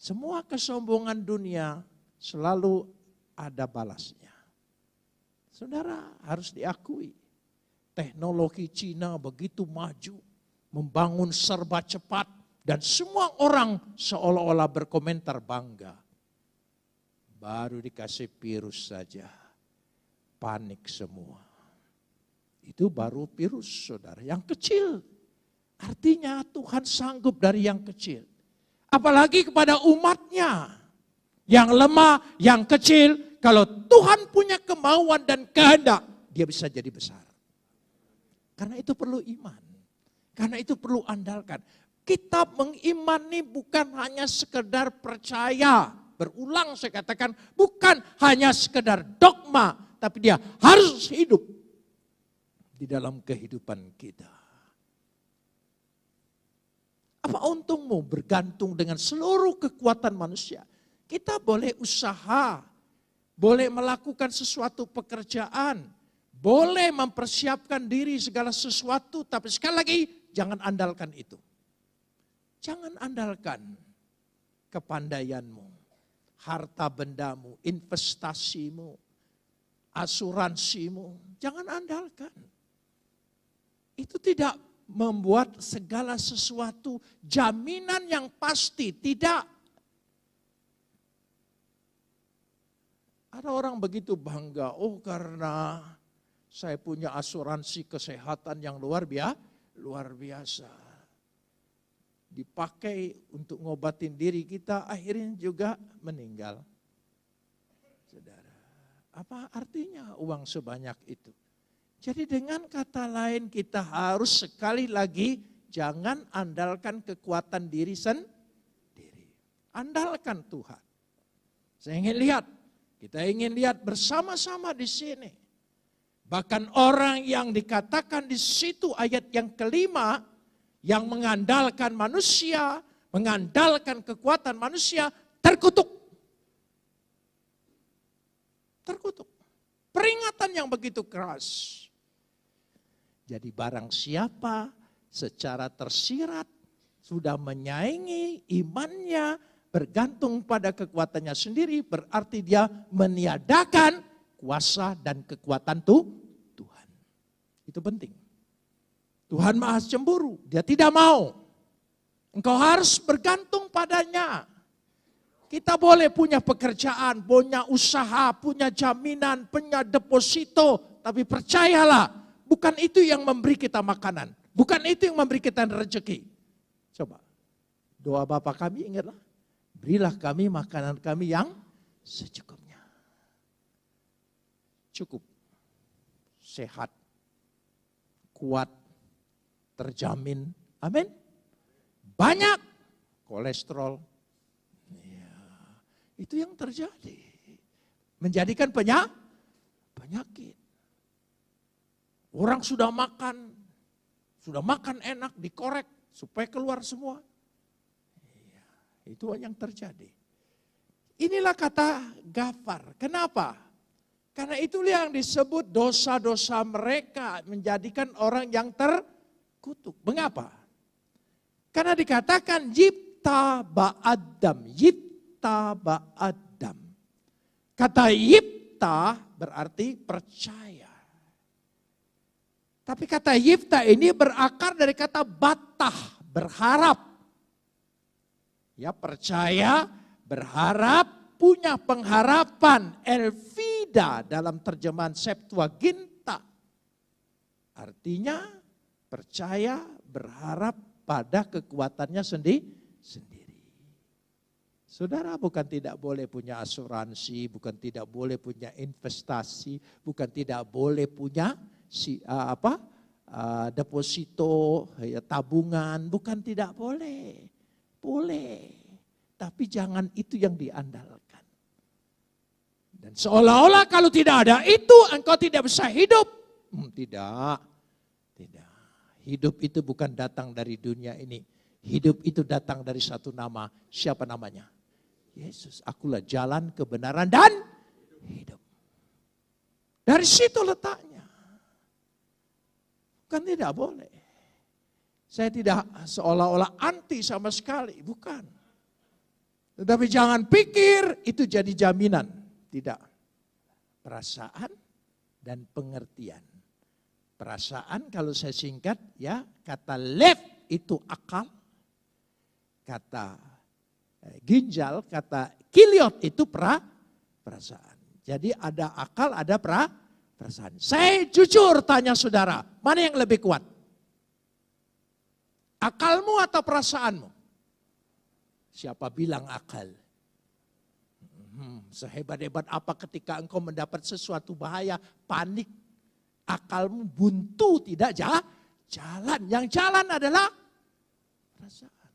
Semua kesombongan dunia selalu ada balasnya. Saudara, harus diakui, teknologi Cina begitu maju, membangun serba cepat, dan semua orang seolah-olah berkomentar bangga. Baru dikasih virus saja, panik semua. Itu baru virus, saudara, yang kecil. Artinya Tuhan sanggup dari yang kecil. Apalagi kepada umatnya, yang lemah, yang kecil. Kalau Tuhan punya kemauan dan kehendak, dia bisa jadi besar. Karena itu perlu iman. Karena itu perlu andalkan. Kita mengimani bukan hanya sekedar percaya. Berulang saya katakan, bukan hanya sekedar dogma, tapi dia harus hidup di dalam kehidupan kita. Apa untungmu bergantung dengan seluruh kekuatan manusia? Kita boleh usaha, boleh melakukan sesuatu pekerjaan, boleh mempersiapkan diri segala sesuatu, tapi sekali lagi jangan andalkan itu. Jangan andalkan kepandaianmu, harta bendamu, investasimu, asuransimu. Jangan andalkan. Itu tidak membuat segala sesuatu jaminan yang pasti, tidak. Ada orang begitu bangga, oh karena saya punya asuransi kesehatan yang luar biasa. Dipakai untuk ngobatin diri kita, akhirnya juga meninggal. Saudara, apa artinya uang sebanyak itu? Jadi dengan kata lain kita harus sekali lagi jangan andalkan kekuatan diri sendiri. Andalkan Tuhan. Kita ingin lihat bersama-sama di sini. Bahkan orang yang dikatakan di situ ayat yang kelima, yang mengandalkan manusia, mengandalkan kekuatan manusia, terkutuk. Terkutuk. Peringatan yang begitu keras. Jadi barang siapa secara tersirat sudah menyaingi imannya, bergantung pada kekuatannya sendiri, berarti dia meniadakan kuasa dan kekuatan Tuhan. Itu penting. Tuhan maha cemburu, dia tidak mau. Engkau harus bergantung padanya. Kita boleh punya pekerjaan, punya usaha, punya jaminan, punya deposito, tapi percayalah, bukan itu yang memberi kita makanan. Bukan itu yang memberi kita rezeki. Coba, doa Bapa kami ingatlah, berilah kami makanan kami yang secukupnya. Cukup, sehat, kuat, terjamin. Amin. Banyak kolesterol. Ya, itu yang terjadi. Menjadikan penyakit. Orang sudah makan enak, dikorek supaya keluar semua. Ya, itu yang terjadi. Inilah kata Ghafar. Kenapa? Karena itulah yang disebut dosa-dosa mereka menjadikan orang yang terkutuk. Mengapa? Karena dikatakan yipta ba'adam. Yipta ba'adam. Kata yipta berarti percaya. Tapi kata yipta ini berakar dari kata batah, berharap. Ya, percaya, berharap, punya pengharapan. Elfida dalam terjemahan Septuaginta. Artinya percaya, berharap pada kekuatannya sendiri. Saudara bukan tidak boleh punya asuransi, bukan tidak boleh punya investasi, bukan tidak boleh punya deposito, tabungan, bukan tidak boleh. Boleh. Tapi jangan itu yang diandalkan. Dan seolah-olah kalau tidak ada itu engkau tidak bisa hidup. Tidak. Hidup itu bukan datang dari dunia ini. Hidup itu datang dari satu nama. Siapa namanya? Yesus. Akulah jalan, kebenaran dan hidup. Dari situ letaknya. Bukan tidak boleh. Saya tidak seolah-olah anti sama sekali. Bukan. Tetapi jangan pikir itu jadi jaminan. Tidak. Perasaan dan pengertian. Perasaan kalau saya singkat ya, kata lev itu akal. Kata ginjal, kata kiliot itu perasaan. Jadi ada akal, ada perasaan. Saya jujur tanya saudara, mana yang lebih kuat? Akalmu atau perasaanmu? Siapa bilang akal? Sehebat-hebat apa ketika engkau mendapat sesuatu bahaya, panik, akalmu buntu, tidak jalan. Yang jalan adalah perasaan.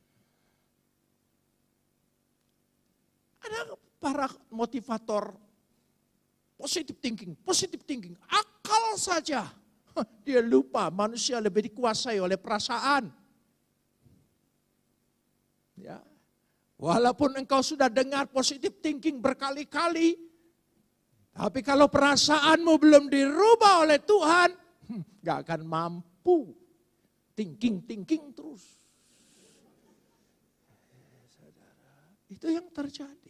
Ada para motivator positive thinking, akal saja. Dia lupa manusia lebih dikuasai oleh perasaan. Ya. Walaupun engkau sudah dengar positive thinking berkali-kali, tapi kalau perasaanmu belum dirubah oleh Tuhan, gak akan mampu. Thinking terus. Itu yang terjadi.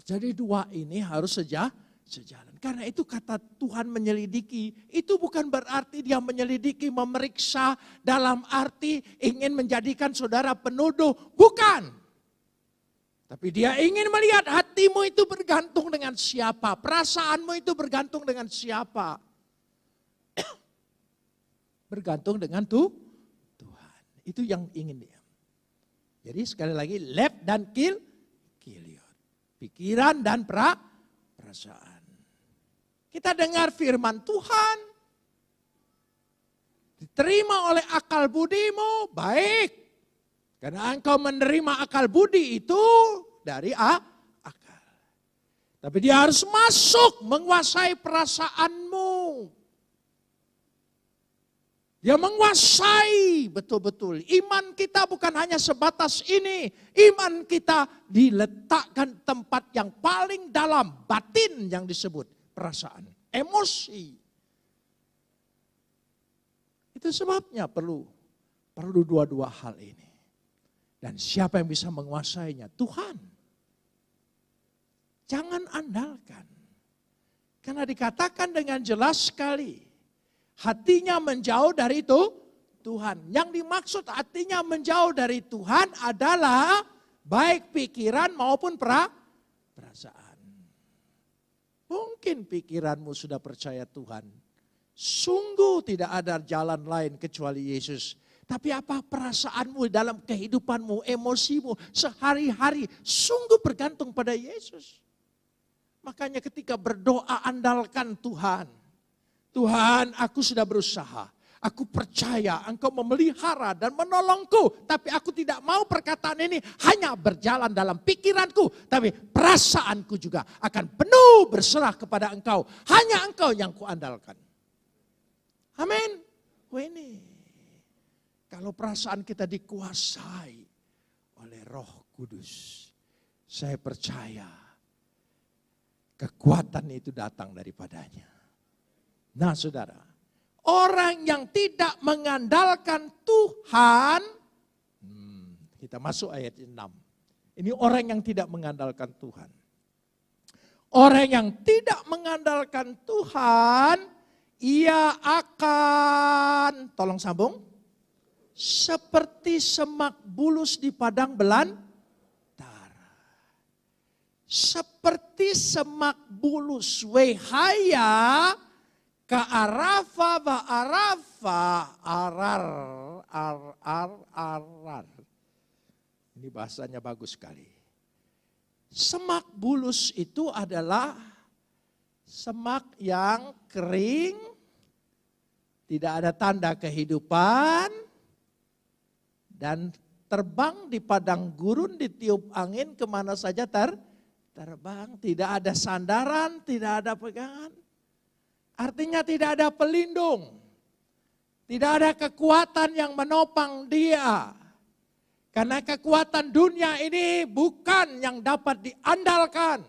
Jadi dua ini harus sejalan. Karena itu kata Tuhan menyelidiki, itu bukan berarti dia menyelidiki, memeriksa dalam arti ingin menjadikan saudara penuduh. Bukan. Tapi dia ingin melihat hatimu itu bergantung dengan siapa. Perasaanmu itu bergantung dengan siapa. Bergantung dengan Tuhan. Itu yang ingin dia. Jadi sekali lagi, lev dan kiliot. Pikiran dan perasaan. Kita dengar firman Tuhan. Diterima oleh akal budimu, baik. Karena engkau menerima akal budi itu dari akal. Tapi dia harus masuk menguasai perasaanmu. Dia menguasai betul-betul. Iman kita bukan hanya sebatas ini. Iman kita diletakkan tempat yang paling dalam, batin yang disebut perasaan, emosi. Itu sebabnya perlu dua-dua hal ini. Dan siapa yang bisa menguasainya? Tuhan. Jangan andalkan. Karena dikatakan dengan jelas sekali. Hatinya menjauh dari itu Tuhan. Yang dimaksud hatinya menjauh dari Tuhan adalah baik pikiran maupun perasaan. Mungkin pikiranmu sudah percaya Tuhan. Sungguh tidak ada jalan lain kecuali Yesus. Tapi apa perasaanmu dalam kehidupanmu, emosimu sehari-hari sungguh bergantung pada Yesus. Makanya ketika berdoa andalkan Tuhan. Tuhan, aku sudah berusaha. Aku percaya engkau memelihara dan menolongku. Tapi aku tidak mau perkataan ini hanya berjalan dalam pikiranku. Tapi perasaanku juga akan penuh berserah kepada engkau. Hanya engkau yang kuandalkan. Amin. Ini. Kalau perasaan kita dikuasai oleh Roh Kudus. Saya percaya kekuatan itu datang daripadanya. Nah saudara, orang yang tidak mengandalkan Tuhan, kita masuk ayat 6. Ini orang yang tidak mengandalkan Tuhan. Orang yang tidak mengandalkan Tuhan, ia akan, tolong sambung, seperti semak bulus di padang belantara. Seperti semak bulus, wehaya, Ka'arafa ba'arafa arar. Ini bahasanya bagus sekali. Semak bulus itu adalah semak yang kering, tidak ada tanda kehidupan, dan terbang di padang gurun, ditiup angin kemana saja terbang. Tidak ada sandaran, tidak ada pegangan. Artinya tidak ada pelindung. Tidak ada kekuatan yang menopang dia. Karena kekuatan dunia ini bukan yang dapat diandalkan.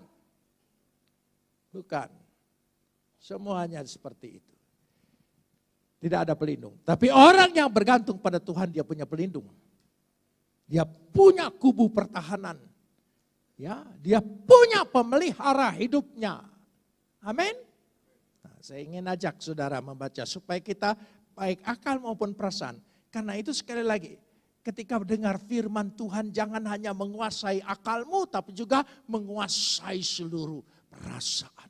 Bukan. Semuanya seperti itu. Tidak ada pelindung. Tapi orang yang bergantung pada Tuhan dia punya pelindung. Dia punya kubu pertahanan. Ya, dia punya pemelihara hidupnya. Amin. Nah, saya ingin ajak saudara membaca supaya kita baik akal maupun perasaan. Karena itu sekali lagi, ketika mendengar firman Tuhan jangan hanya menguasai akalmu tapi juga menguasai seluruh perasaan.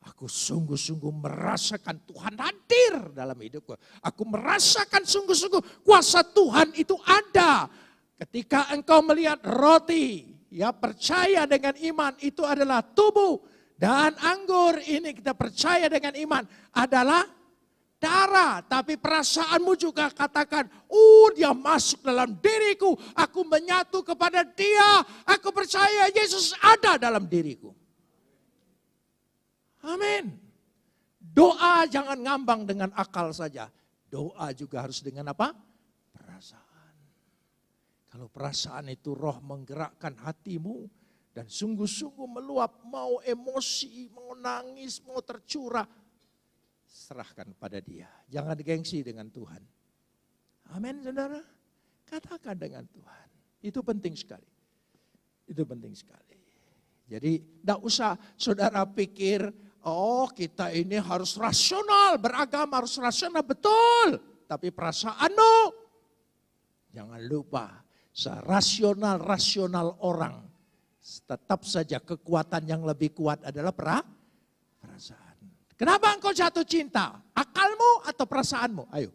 Aku sungguh-sungguh merasakan Tuhan hadir dalam hidupku. Aku merasakan sungguh-sungguh kuasa Tuhan itu ada. Ketika engkau melihat roti, ya percaya dengan iman itu adalah tubuh. Dan anggur ini kita percaya dengan iman adalah darah. Tapi perasaanmu juga katakan, dia masuk dalam diriku. Aku menyatu kepada dia. Aku percaya Yesus ada dalam diriku. Amin. Doa jangan ngambang dengan akal saja. Doa juga harus dengan apa? Perasaan. Kalau perasaan itu roh menggerakkan hatimu dan sungguh-sungguh meluap, mau emosi, mau nangis, mau tercurah, serahkan pada dia. Jangan gengsi dengan Tuhan. Amin, saudara. Katakan dengan Tuhan. Itu penting sekali. Itu penting sekali. Jadi tidak usah saudara pikir, kita ini harus rasional, beragama harus rasional, betul. Tapi perasaanmu, jangan lupa, rasional orang, tetap saja kekuatan yang lebih kuat adalah perasaan. Kenapa engkau jatuh cinta? Akalmu atau perasaanmu? Ayo.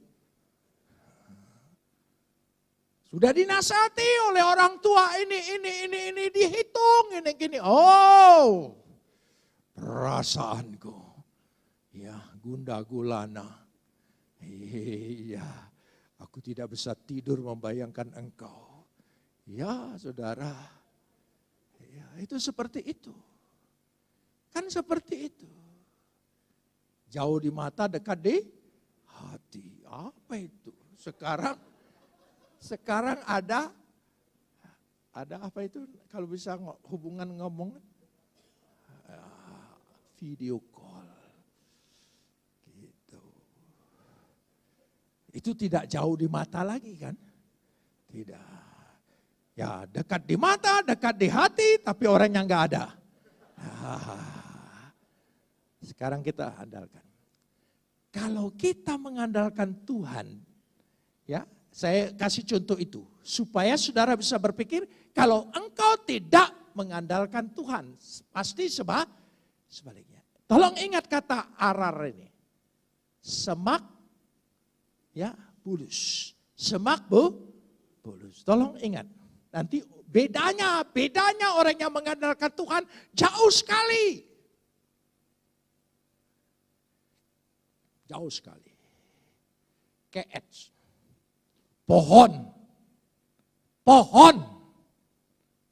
Sudah dinasihati oleh orang tua, ini dihitung, ini gini. Perasaanku, ya gundah gulana, iya, aku tidak bisa tidur membayangkan engkau. Ya saudara, ya, itu seperti itu, kan seperti itu. Jauh di mata, dekat di hati, apa itu? Sekarang ada apa itu? Kalau bisa hubungan ngomong. Video call, gitu. Itu tidak jauh di mata lagi kan? Tidak. Ya dekat di mata, dekat di hati, tapi orangnya nggak ada. Sekarang kita andalkan. Kalau kita mengandalkan Tuhan, ya saya kasih contoh itu supaya saudara bisa berpikir kalau engkau tidak mengandalkan Tuhan, pasti sebaliknya. Tolong ingat kata arar ini. Semak, ya bulus. Semak bulus. Tolong ingat. Nanti bedanya orang yang mengandalkan Tuhan jauh sekali. Jauh sekali. Keet. Pohon.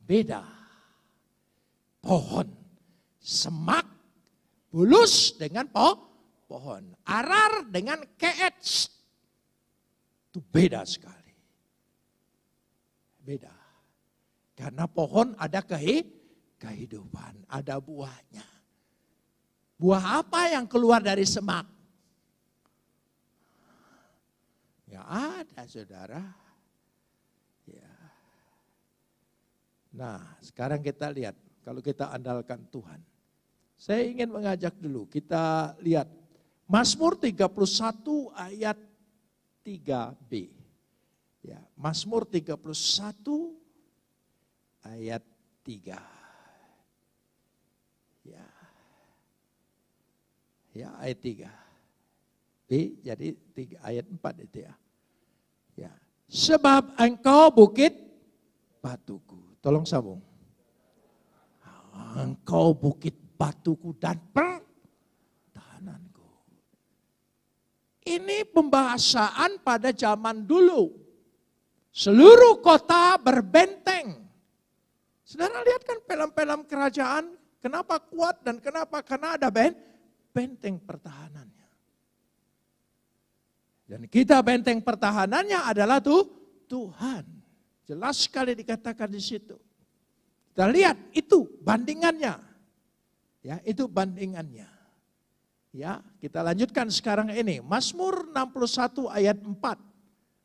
Beda. Pohon. Semak, bulus dengan pohon. Arar dengan keet. Itu beda sekali. Beda. Karena pohon ada kehidupan, ada buahnya. Buah apa yang keluar dari semak? Ya ada saudara. Ya. Nah sekarang kita lihat. Kalau kita andalkan Tuhan. Saya ingin mengajak dulu kita lihat Mazmur 31 ayat 3b. Ya, Mazmur 31 ayat 3. Ya ayat 3. B jadi 3, ayat 4 itu ya. Ya. Sebab engkau bukit batuku. Tolong sambung. Engkau bukit batuku dan pertahananku. Ini pembahasan pada zaman dulu. Seluruh kota berbenteng. Saudara lihat kan film-film kerajaan, kenapa kuat dan kenapa? Karena ada benteng pertahanannya. Dan kita benteng pertahanannya adalah Tuhan. Jelas sekali dikatakan di situ. Kita lihat itu bandingannya. Ya, itu bandingannya. Ya, kita lanjutkan sekarang ini. Mazmur 61 ayat 4.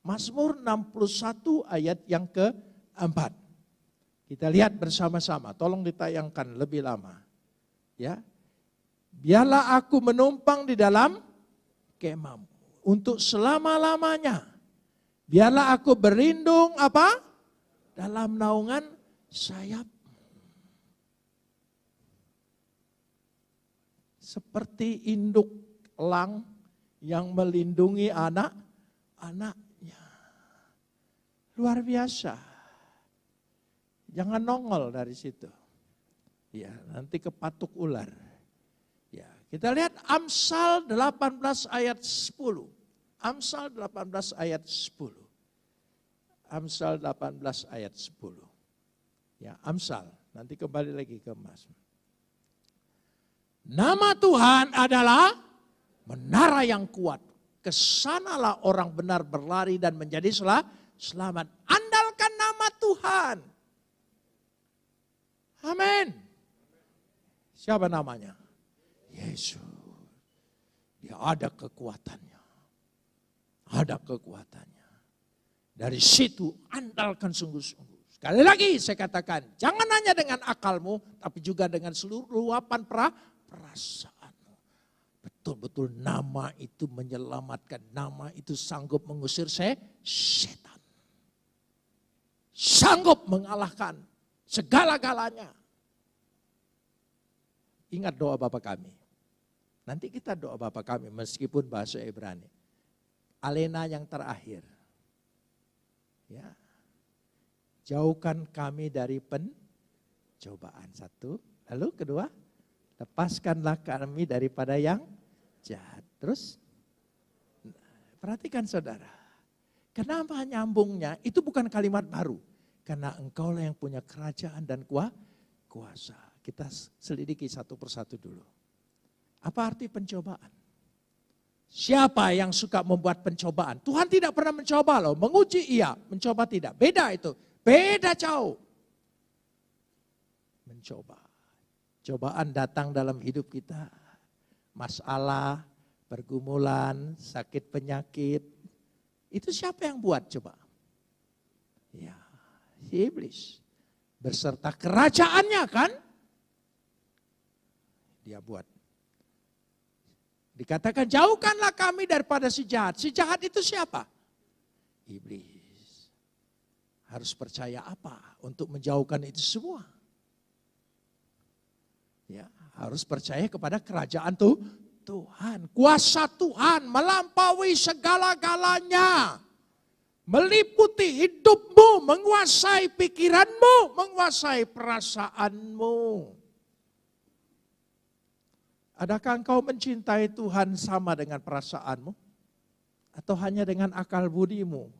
Mazmur 61 ayat yang keempat. Kita lihat bersama-sama, tolong ditayangkan lebih lama. Ya. Biarlah aku menumpang di dalam kemahmu untuk selama-lamanya. Biarlah aku berlindung apa? Dalam naungan sayap. Seperti induk elang yang melindungi anak-anaknya. Luar biasa. Jangan nongol dari situ. Ya, nanti kepatuk ular. Ya, kita lihat Amsal 18 ayat 10. Amsal 18 ayat 10. Amsal 18 ayat 10. Ya, Amsal. Nanti kembali lagi ke Mazmur. Nama Tuhan adalah menara yang kuat. Kesanalah orang benar berlari dan menjadi selamat. Andalkan nama Tuhan. Amin. Siapa namanya? Yesus. Dia ada kekuatannya. Ada kekuatannya. Dari situ andalkan sungguh-sungguh. Sekali lagi saya katakan, jangan hanya dengan akalmu, tapi juga dengan seluruh luapan perasaanmu. Betul-betul nama itu menyelamatkan. Nama itu sanggup mengusir setan. Sanggup mengalahkan segala-galanya. Ingat doa Bapa kami. Nanti kita doa Bapa kami meskipun bahasa Ibrani. Alena yang terakhir. Ya. Jauhkan kami dari pencobaan. Satu. Lalu kedua. Lepaskanlah kami daripada yang jahat. Terus. Perhatikan saudara. Kenapa nyambungnya? Itu bukan kalimat baru. Karena engkaulah yang punya kerajaan dan kuasa. Kita selidiki satu persatu dulu. Apa arti pencobaan? Siapa yang suka membuat pencobaan? Tuhan tidak pernah mencoba loh. Menguji iya, mencoba tidak. Beda itu. Beda jauh. Mencoba. Cobaan datang dalam hidup kita. Masalah, pergumulan, sakit penyakit. Itu siapa yang buat coba? Ya, si iblis. Berserta kerajaannya kan? Dia buat. Dikatakan jauhkanlah kami daripada si jahat. Si jahat itu siapa? Iblis. Harus percaya apa untuk menjauhkan itu semua? Ya, harus percaya kepada kerajaan Tuhan. Kuasa Tuhan melampaui segala-galanya. Meliputi hidupmu, menguasai pikiranmu, menguasai perasaanmu. Adakah engkau mencintai Tuhan sama dengan perasaanmu? Atau hanya dengan akal budimu?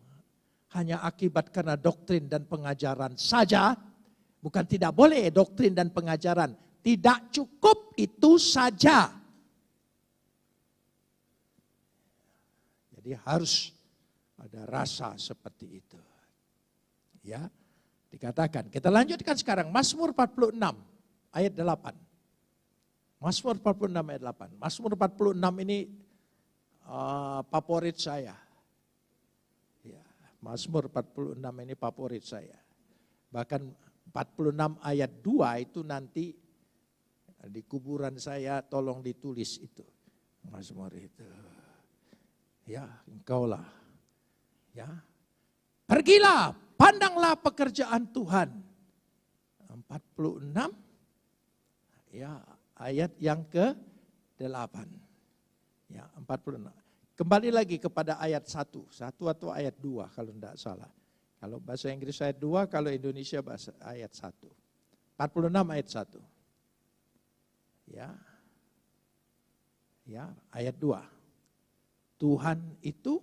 Hanya akibat karena doktrin dan pengajaran saja? Bukan tidak boleh doktrin dan pengajaran. Tidak cukup itu saja. Jadi harus ada rasa seperti itu. Ya, dikatakan. Kita lanjutkan sekarang. Mazmur 46 ayat 8. Mazmur 46 ayat 8. Mazmur 46 ini favorit saya. Ya, Mazmur 46 ini favorit saya. Bahkan 46 ayat 2 itu nanti di kuburan saya tolong ditulis itu. Mazmur itu. Ya, engkaulah. Ya. Pergilah, pandanglah pekerjaan Tuhan. 46 ya, ayat yang ke-8. Ya, 46. Kembali lagi kepada ayat 1 atau ayat 2 kalau tidak salah. Kalau bahasa Inggris ayat 2, kalau Indonesia bahasa ayat 1. 46 ayat 1. Ya. Ya, ayat 2. Tuhan itu,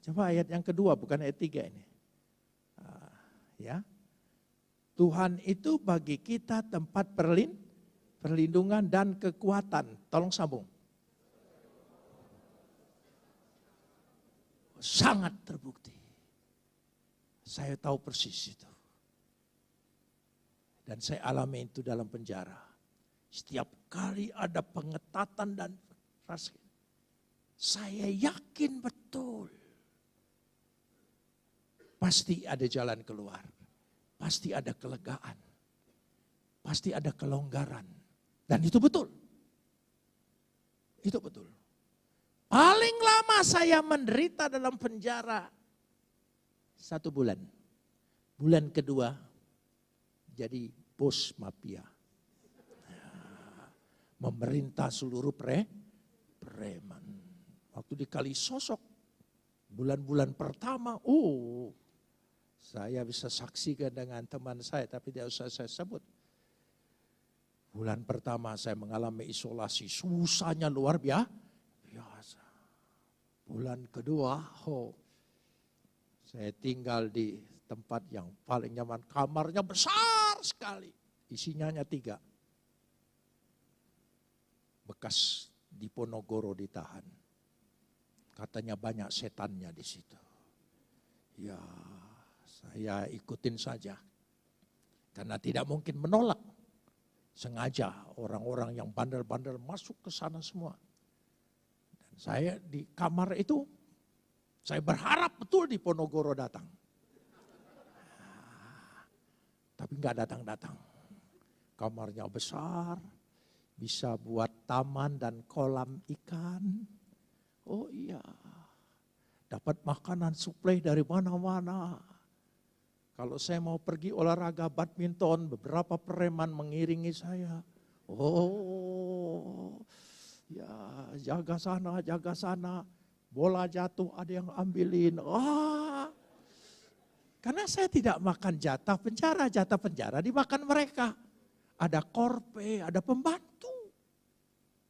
coba ayat yang kedua bukan ayat 3 ini. Ya. Tuhan itu bagi kita tempat perlindungan dan kekuatan. Tolong sambung. Sangat terbukti. Saya tahu persis itu. Dan saya alami itu dalam penjara. Setiap kali ada pengetatan dan rasa, saya yakin betul pasti ada jalan keluar. Pasti ada kelegaan. Pasti ada kelonggaran. Dan itu betul. Itu betul. Paling lama saya menderita dalam penjara 1 bulan. Bulan kedua jadi bos mafia. Memerintah seluruh preman. Waktu di Kalisosok, bulan-bulan pertama, saya bisa saksikan dengan teman saya, tapi tidak usah saya sebut. Bulan pertama saya mengalami isolasi, susahnya luar biasa. Bulan kedua, saya tinggal di tempat yang paling nyaman, kamarnya besar sekali, isinya hanya 3. Bekas Diponegoro ditahan. Katanya banyak setannya di situ. Ya, saya ikutin saja. Karena tidak mungkin menolak. Sengaja orang-orang yang bandel-bandel masuk ke sana semua. Dan saya di kamar itu, saya berharap betul Diponegoro datang. Tapi enggak datang-datang. Kamarnya besar. Bisa buat taman dan kolam ikan. Oh iya, dapat makanan suplai dari mana-mana. Kalau saya mau pergi olahraga badminton, beberapa preman mengiringi saya. Oh, ya jaga sana. Bola jatuh ada yang ambilin. Karena saya tidak makan jatah penjara dimakan mereka. Ada korpe, ada pembantu.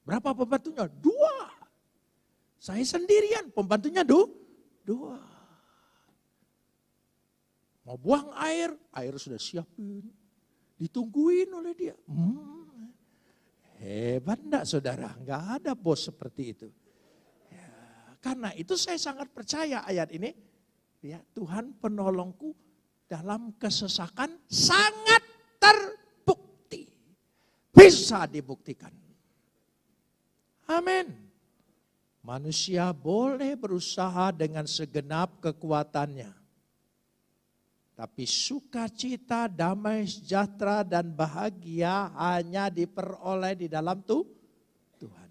Berapa pembantunya? 2. Saya sendirian, pembantunya 2. Mau buang air sudah siapin. Ditungguin oleh dia. Hebat enggak saudara? Enggak ada bos seperti itu. Ya, karena itu saya sangat percaya ayat ini. Ya, Tuhan penolongku dalam kesesakan sangat terbukti. Bisa dibuktikan. Amin. Manusia boleh berusaha dengan segenap kekuatannya. Tapi sukacita, damai, sejahtera, dan bahagia hanya diperoleh di dalam Tuhan.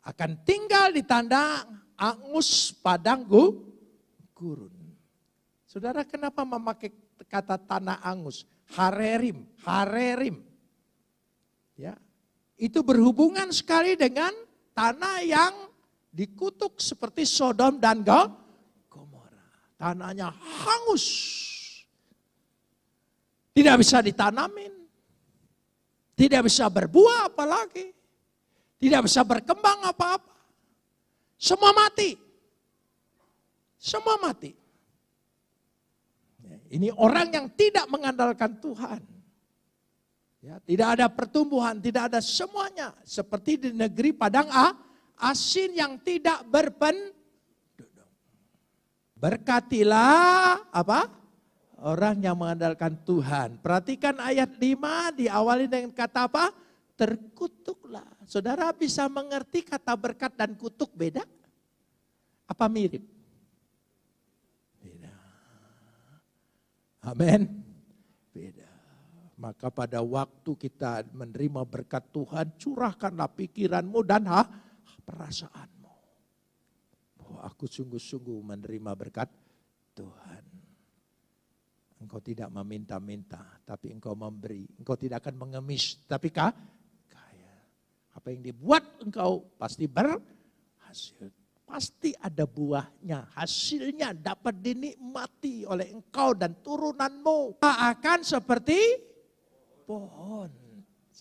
Akan tinggal di tandang angus padang gurun. Saudara, kenapa memakai kata tanah angus? Harerim. Ya. Itu berhubungan sekali dengan tanah yang dikutuk seperti Sodom dan Gomora. Tanahnya hangus. Tidak bisa ditanamin. Tidak bisa berbuah apalagi. Tidak bisa berkembang apa-apa. Semua mati. Semua mati. Ini orang yang tidak mengandalkan Tuhan. Ya, tidak ada pertumbuhan, tidak ada semuanya. Seperti di negeri padang asin yang tidak berpenduduk. Berkatilah apa? Orang yang mengandalkan Tuhan. Perhatikan ayat 5 diawali dengan kata apa? Terkutuklah. Saudara bisa mengerti kata berkat dan kutuk beda? Apa mirip? Beda. Amin. Beda. Maka pada waktu kita menerima berkat Tuhan, curahkanlah pikiranmu dan perasaanmu. Bahwa aku sungguh-sungguh menerima berkat Tuhan. Engkau tidak meminta-minta, tapi engkau memberi. Engkau tidak akan mengemis, tapi kaya. Apa yang dibuat engkau pasti berhasil. Pasti ada buahnya, hasilnya dapat dinikmati oleh engkau dan turunanmu. Akan seperti pohon.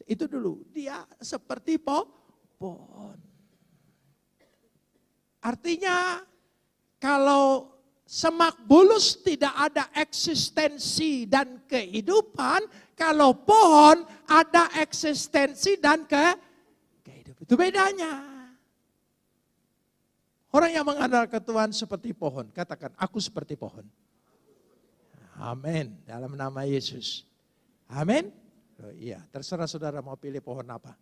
Itu dulu, dia seperti pohon. Artinya kalau semak bulus tidak ada eksistensi dan kehidupan, kalau pohon ada eksistensi dan kehidupan. Itu bedanya. Orang yang mengandalkan Tuhan seperti pohon, katakan aku seperti pohon. Amin, dalam nama Yesus. Amin. Oh, iya, terserah saudara mau pilih pohon apa.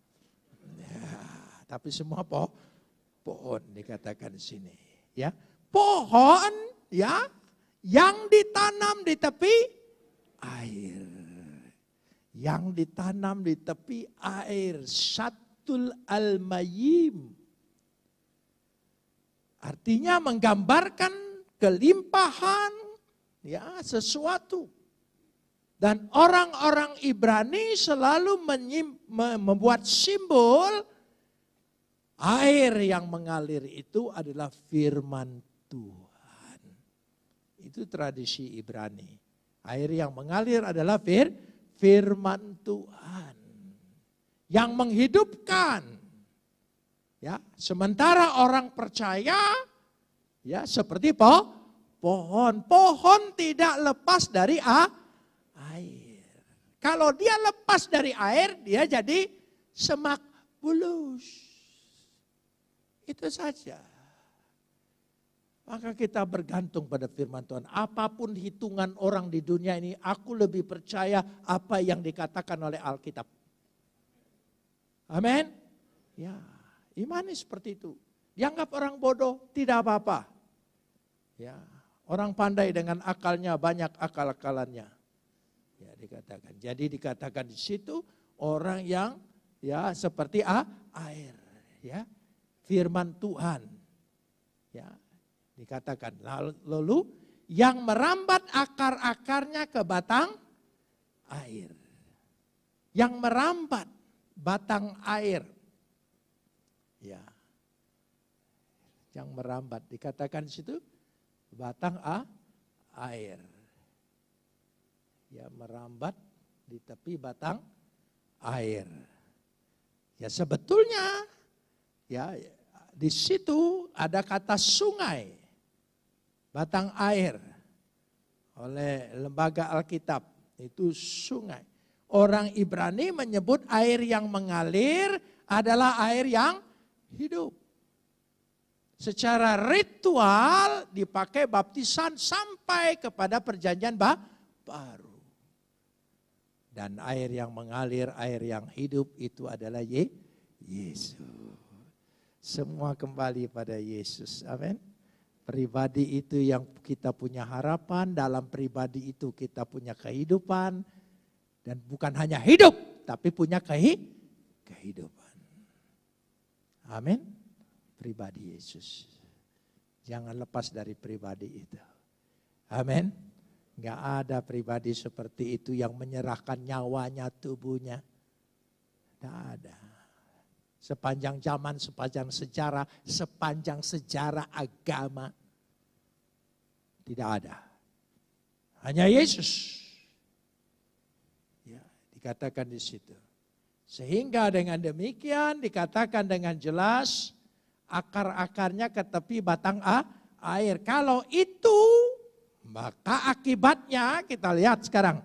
Ya, tapi semua pohon dikatakan di sini. Ya, pohon ya, yang ditanam di tepi air. Yang ditanam di tepi air, Syatul al-Mayyim. Artinya menggambarkan kelimpahan, ya, sesuatu. Dan orang-orang Ibrani selalu membuat simbol air yang mengalir itu adalah firman Tuhan. Itu tradisi Ibrani. Air yang mengalir adalah firman Tuhan yang menghidupkan. Ya, sementara orang percaya, ya, seperti pohon. Pohon tidak lepas dari air. Kalau dia lepas dari air, dia jadi semak bulus. Itu saja. Maka kita bergantung pada firman Tuhan. Apapun hitungan orang di dunia ini, aku lebih percaya apa yang dikatakan oleh Alkitab. Amin. Ya, imani seperti itu. Dianggap orang bodoh, tidak apa-apa. Ya, orang pandai dengan akalnya, banyak akal-akalannya. Ya, dikatakan. Jadi dikatakan di situ orang yang, ya, seperti air, ya, firman Tuhan. Ya, dikatakan. Lalu yang merambat akar-akarnya ke batang air. Yang merambat batang air. Ya. Yang merambat dikatakan di situ batang air. Ya, merambat di tepi batang air. Ya, sebetulnya, ya, di situ ada kata sungai, batang air. Oleh lembaga Alkitab, itu sungai. Orang Ibrani menyebut air yang mengalir adalah air yang hidup. Secara ritual dipakai baptisan sampai kepada perjanjian baru. Dan air yang mengalir, air yang hidup itu adalah Yesus. Semua kembali pada Yesus. Amin. Pribadi itu yang kita punya harapan, dalam pribadi itu kita punya kehidupan. Dan bukan hanya hidup, tapi punya kehidupan. Amin. Pribadi Yesus. Jangan lepas dari pribadi itu. Amin. Enggak ada pribadi seperti itu yang menyerahkan nyawanya, tubuhnya. Tidak ada. Sepanjang zaman, sepanjang sejarah agama. Tidak ada. Hanya Yesus. Ya, dikatakan di situ. Sehingga dengan demikian dikatakan dengan jelas akar-akarnya ke tepi batang air. Kalau itu, maka akibatnya kita lihat sekarang.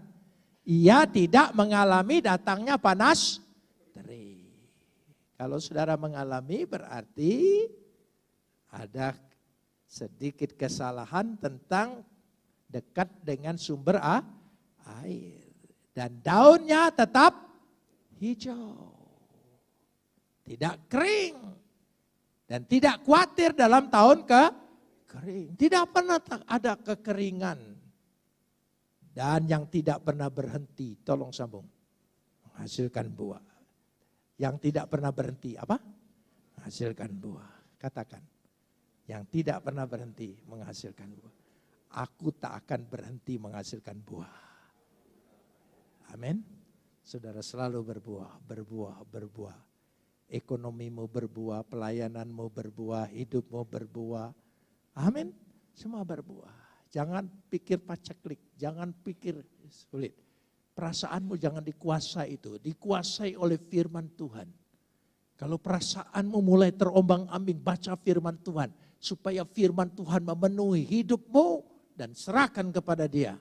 Ia tidak mengalami datangnya panas terik. Kalau saudara mengalami berarti ada sedikit kesalahan tentang dekat dengan sumber air. Dan daunnya tetap hijau. Tidak kering. Dan tidak khawatir dalam tahun kering. Tidak pernah ada kekeringan. Dan yang tidak pernah berhenti, tolong sambung, menghasilkan buah. Yang tidak pernah berhenti, apa? Menghasilkan buah. Katakan, yang tidak pernah berhenti menghasilkan buah. Aku tak akan berhenti menghasilkan buah. Amin. Saudara selalu berbuah. Ekonomimu berbuah, pelayananmu berbuah, hidupmu berbuah. Amin. Semua berbuah. Jangan pikir paceklik, jangan pikir sulit. Perasaanmu jangan dikuasai itu, dikuasai oleh firman Tuhan. Kalau perasaanmu mulai terombang-ambing, baca firman Tuhan. Supaya firman Tuhan memenuhi hidupmu dan serahkan kepada Dia.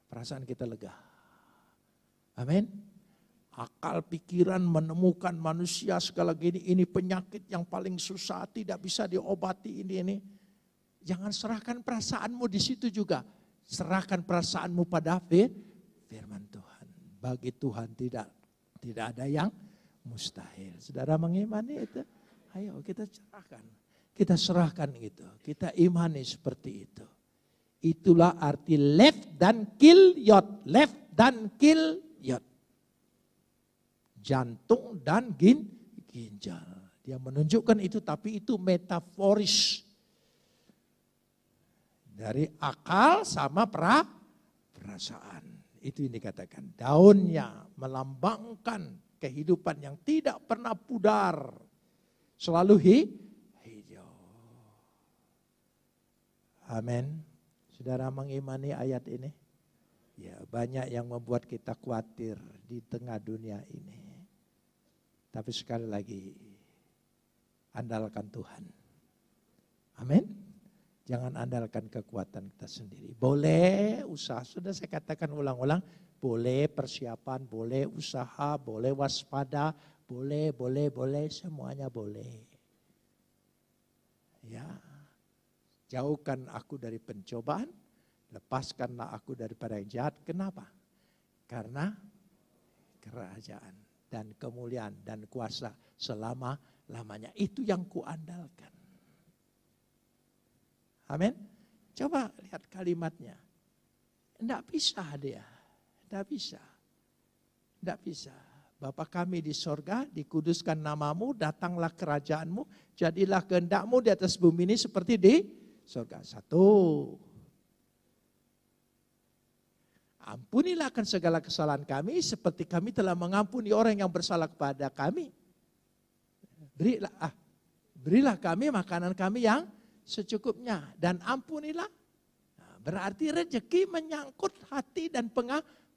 Perasaan kita lega. Amin. Akal pikiran menemukan manusia sekali lagi ini penyakit yang paling susah, tidak bisa diobati ini. Jangan serahkan perasaanmu di situ juga. Serahkan perasaanmu pada firman Tuhan. Bagi Tuhan tidak ada yang mustahil. Saudara mengimani itu? Ayo kita serahkan. Kita serahkan itu. Kita imani seperti itu. Itulah arti left dan kilyot. Left dan kilyot. Jantung dan ginjal. Dia menunjukkan itu, tapi itu metaforis. Dari akal sama perasaan. Itu yang dikatakan. Daunnya melambangkan kehidupan yang tidak pernah pudar. Selalu hijau. Amin. Saudara mengimani ayat ini? Ya, banyak yang membuat kita khawatir di tengah dunia ini. Tapi sekali lagi, andalkan Tuhan. Amin. Jangan andalkan kekuatan kita sendiri. Boleh usaha, sudah saya katakan ulang-ulang. Boleh persiapan, boleh usaha, boleh waspada, boleh, semuanya boleh. Ya. Jauhkan aku dari pencobaan, lepaskanlah aku daripada yang jahat. Kenapa? Karena kerajaan dan kemuliaan dan kuasa selama-lamanya. Itu yang kuandalkan. Amin. Coba lihat kalimatnya. Tidak bisa dia. Tidak bisa. Tidak bisa. Bapa kami di sorga, dikuduskan namamu, datanglah kerajaanmu, jadilah kehendakmu di atas bumi ini seperti di sorga. Satu. Ampunilah akan segala kesalahan kami seperti kami telah mengampuni orang yang bersalah kepada kami. Berilah kami makanan kami yang secukupnya dan ampunilah. Nah, berarti rezeki menyangkut hati dan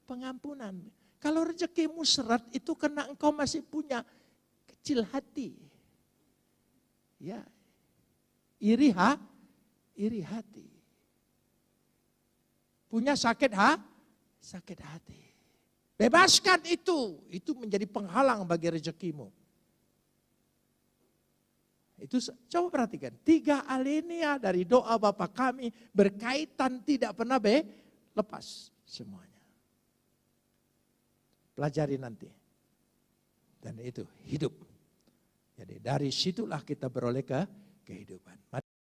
pengampunan. Kalau rezekimu seret itu karena engkau masih punya kecil hati. Ya. Iri hati. Punya sakit hati. Bebaskan itu menjadi penghalang bagi rezekimu. Itu coba perhatikan, 3 alinea dari doa Bapa kami berkaitan tidak pernah lepas semuanya. Pelajari nanti. Dan itu hidup. Jadi dari situlah kita beroleh kehidupan. Mari